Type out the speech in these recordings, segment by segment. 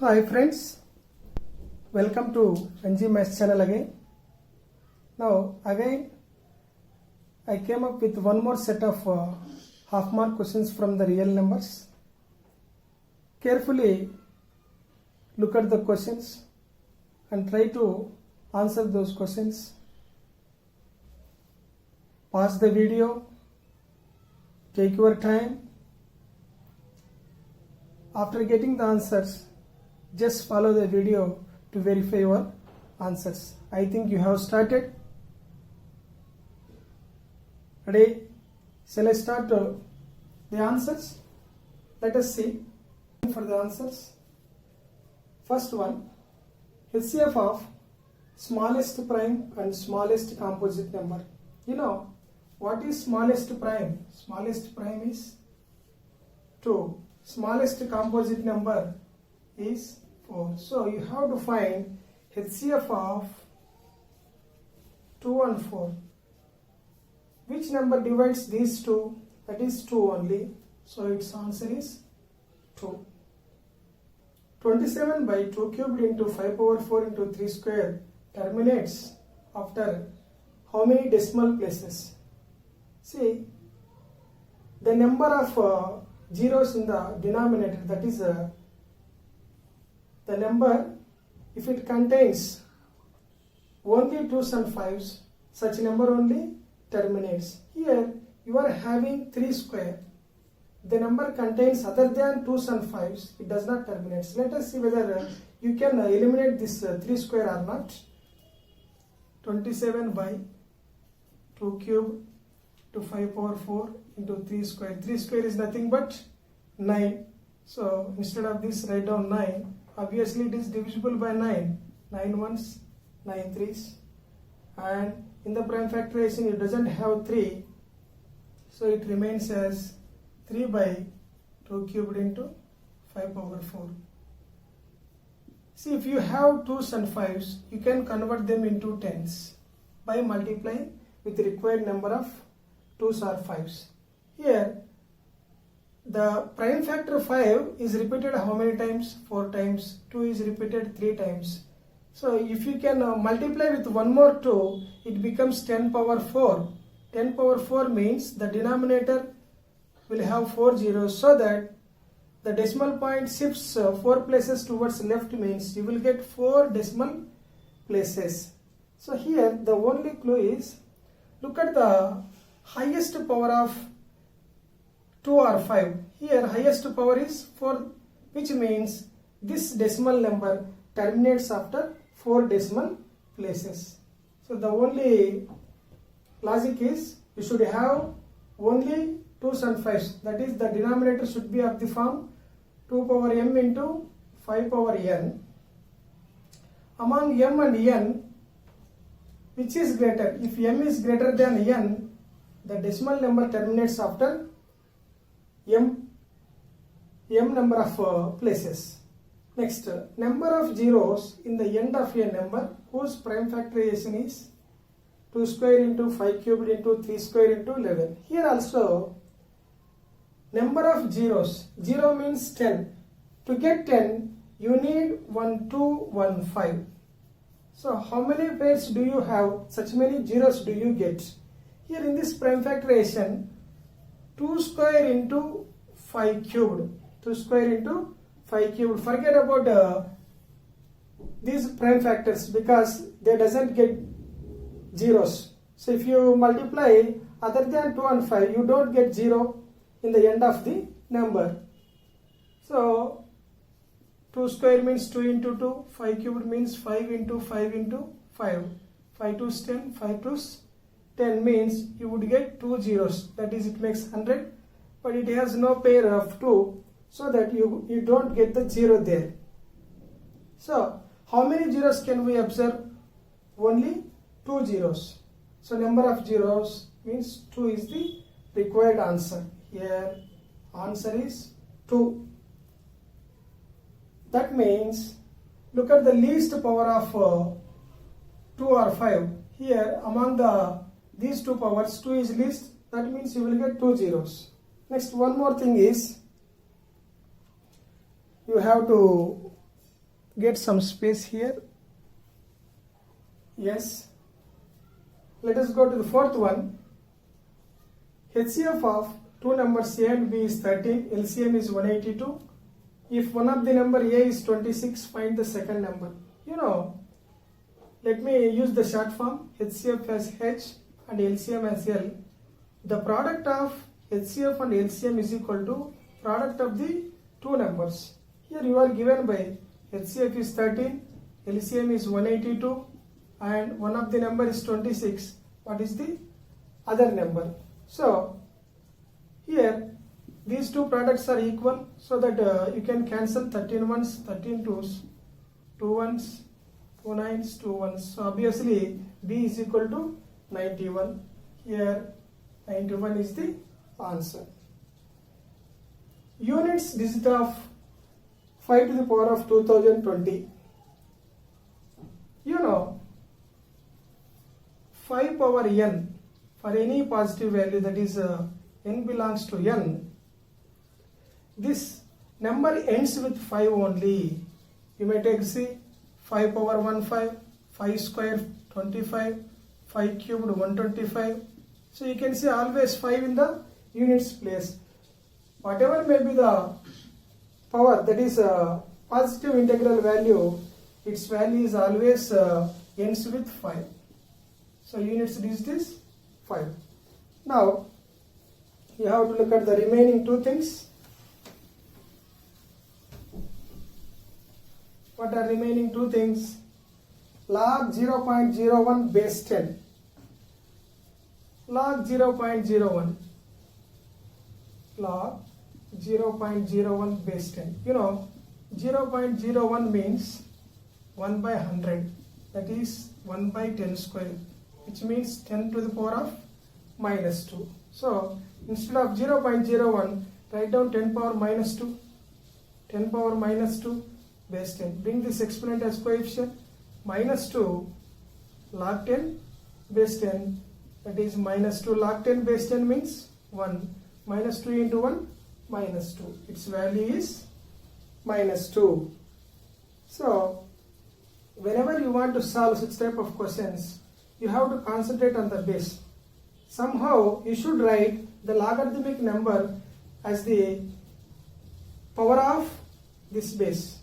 Hi friends, welcome to NG Maths channel again. Now again I came up with one more set of half mark questions from the real numbers. Carefully look at the questions and try to answer those questions. Pause the video, take your time. After getting the answers, just follow the video to verify your answers. I think you have started. Ready? Shall I start the answers? Let us see for the answers. First one, HCF of smallest prime and smallest composite number. You know what is smallest prime? Smallest prime is 2. Smallest composite number is 4. So you have to find HCF of 2 and 4. Which number divides these two? That is 2 only. So its answer is 2. 27 by 2 cubed into 5 power 4 into 3 square terminates after how many decimal places? See, the number of zeros in the denominator, that is the number, if it contains only 2's and 5's, such number only terminates. Here you are having 3 square. The number contains other than 2's and 5's, it does not terminate. So let us see whether you can eliminate this 3 square or not. 27 by 2 cube to 5 power 4 into 3 square. 3 square is nothing but 9. So instead of this, write down 9. Obviously it is divisible by 9. 9 ones, 9 threes. And in the prime factorization it doesn't have 3. So it remains as 3 by 2 cubed into 5 power 4. See, if you have 2's and 5's, you can convert them into 10's by multiplying with the required number of 2's or 5's. Here, the prime factor 5 is repeated how many times? 4 times. 2 is repeated 3 times. So if you can multiply with one more 2, it becomes 10 power 4. 10 power 4 means the denominator will have 4 zeros, so that the decimal point shifts 4 places towards left, means you will get 4 decimal places. So here the only clue is, look at the highest power of 2 or 5. Here highest power is 4, which means this decimal number terminates after 4 decimal places. So the only logic is you should have only 2's and 5's. That is, the denominator should be of the form 2 power m into 5 power n. Among m and n, which is greater? If m is greater than n, the decimal number terminates after m number of places. Next, number of zeros in the end of a number whose prime factorization is 2 square into 5 cubed into 3 square into 11. Here also, number of zeros. 0 means 10. To get 10, you need 1, 2, 1, 5. So how many pairs do you have? Such many zeros do you get? Here in this prime factorization, 2 square into 5 cubed. 2 square into 5 cubed. Forget about these prime factors because they doesn't get zeros. So if you multiply other than 2 and 5, you don't get 0 in the end of the number. So 2 square means 2 into 2, 5 cubed means 5 into 5 into 5. 5 to 10, 5 to 10 means you would get 2 zeros. That is, it makes 100, but it has no pair of 2, so that you don't get the 0 there. So how many zeros can we observe? Only 2 zeros. So number of zeros means 2 is the required answer. Here answer is 2. That means, look at the least power of 2 or 5. Here among these two powers, 2 is least. That means you will get 2 zeros. Next, one more thing is, you have to get some space here. Yes. Let us go to the fourth one. HCF of two numbers A and B is 13, LCM is 182. If one of the number A is 26, find the second number. Let me use the short form. HCF as H and LCM as L. The product of HCF and LCM is equal to product of the two numbers. Here you are given by HCF is 13, LCM is 182, and one of the number is 26. What is the other number? So here these two products are equal, so that you can cancel 13 ones, 13 twos, 2 ones, 2 nines, 2 ones. So obviously B is equal to 91. Here 91 is the answer. Units digit of 5 to the power of 2020. 5 power n for any positive value, that is n belongs to n. This number ends with 5 only. You may take 5 power 1 5, 5 square 25, 5 cubed 125. So you can see always 5 in the units place. Whatever may be the power, that is positive integral value, its value is always ends with 5. So units digit is 5. Now you have to look at the remaining two things. What are remaining two things? Log 0.01 base 10. Log 0.01. Log 0.01 base 10. 0.01 means 1 by 100. That is 1 by 10 square, which means 10 to the power of minus 2. So instead of 0.01, write down 10 power minus 2. 10 power minus 2 base 10. Bring this exponent as coefficient. Minus 2 log 10 base 10. That is minus 2 log 10 base 10 means 1. Minus 2 into 1, minus 2. Its value is minus 2. So whenever you want to solve such type of questions, you have to concentrate on the base. Somehow you should write the logarithmic number as the power of this base.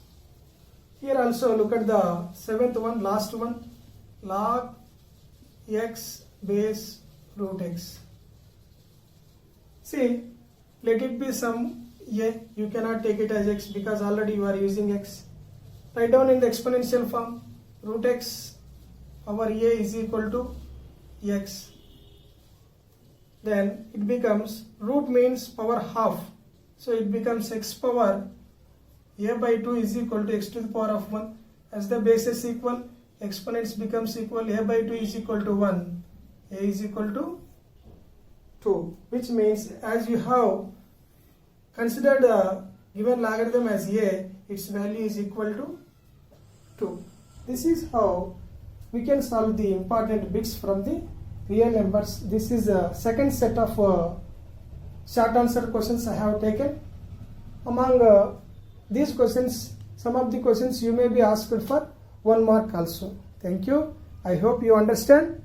Here also look at the seventh one, last one. Log x base root x. See, let it be some a. You cannot take it as x because already you are using x. Write down in the exponential form. Root x power a is equal to x. Then it becomes, root means power half. So it becomes x power a by 2 is equal to x to the power of 1. As the bases equal, exponents becomes equal. A by 2 is equal to 1. A is equal to 2. Which means as you have considered the given logarithm as a, its value is equal to 2. This is how we can solve the important bits from the real numbers. This is a second set of short answer questions I have taken. Among these questions, some of the questions you may be asked for 1 mark also. Thank you. I hope you understand.